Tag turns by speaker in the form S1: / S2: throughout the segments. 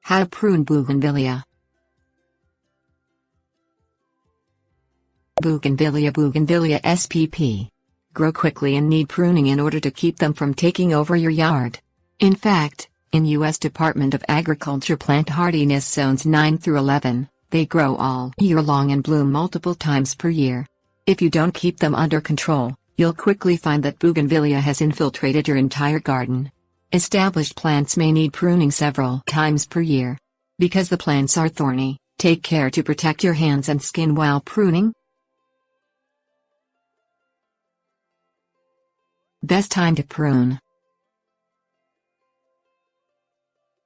S1: How to prune bougainvillea. Bougainvillea spp. Grow quickly and need pruning in order to keep them from taking over your yard. In fact, in U.S. Department of Agriculture plant hardiness zones 9 through 11, they grow all year long and bloom multiple times per year. If you don't keep them under control, you'll quickly find that bougainvillea has infiltrated your entire garden. Established plants may need pruning several times per year. Because the plants are thorny, take care to protect your hands and skin while pruning. Best time to prune.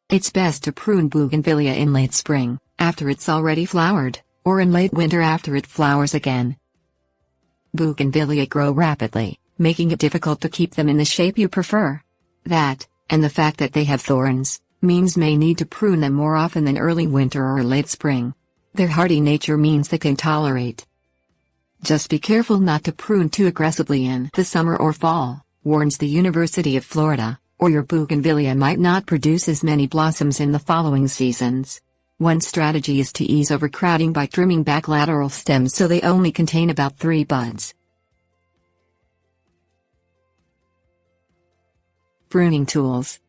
S1: It's best to prune bougainvillea in late spring, after it's already flowered, or in late winter after it flowers again. Bougainvillea grow rapidly, making it difficult to keep them in the shape you prefer. That, and the fact that they have thorns, means may need to prune them more often than early winter or late spring. Their hardy nature means they can tolerate. Just be careful not to prune too aggressively in the summer or fall, warns the University of Florida, or your bougainvillea might not produce as many blossoms in the following seasons. One strategy is to ease overcrowding by trimming back lateral stems so they only contain about 3 buds. Pruning tools.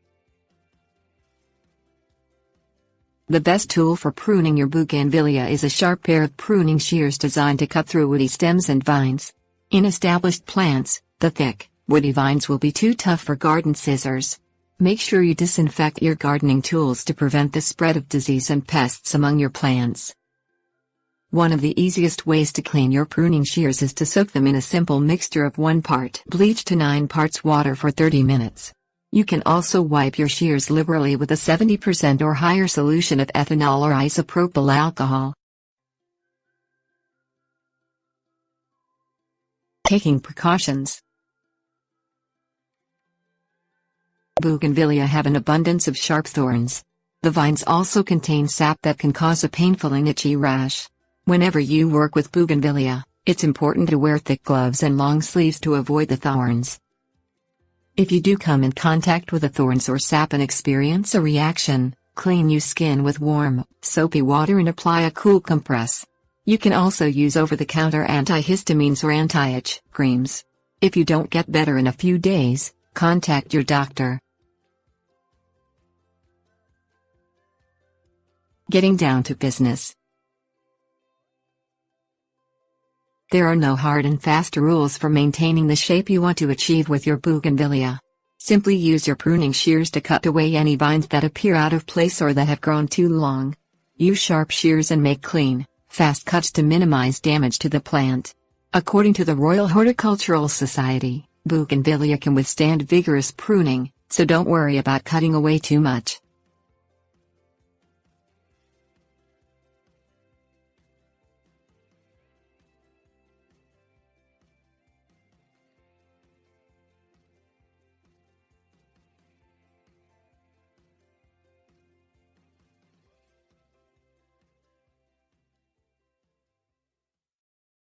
S1: The best tool for pruning your bougainvillea is a sharp pair of pruning shears designed to cut through woody stems and vines. In established plants, the thick, woody vines will be too tough for garden scissors. Make sure you disinfect your gardening tools to prevent the spread of disease and pests among your plants. One of the easiest ways to clean your pruning shears is to soak them in a simple mixture of 1 part bleach to 9 parts water for 30 minutes. You can also wipe your shears liberally with a 70% or higher solution of ethanol or isopropyl alcohol. Taking precautions. Bougainvillea have an abundance of sharp thorns. The vines also contain sap that can cause a painful and itchy rash. Whenever you work with bougainvillea, it's important to wear thick gloves and long sleeves to avoid the thorns. If you do come in contact with the thorns or sap and experience a reaction, clean your skin with warm, soapy water and apply a cool compress. You can also use over-the-counter antihistamines or anti-itch creams. If you don't get better in a few days, contact your doctor. Getting down to business. There are no hard and fast rules for maintaining the shape you want to achieve with your bougainvillea. Simply use your pruning shears to cut away any vines that appear out of place or that have grown too long. Use sharp shears and make clean, fast cuts to minimize damage to the plant. According to the Royal Horticultural Society, bougainvillea can withstand vigorous pruning, so don't worry about cutting away too much.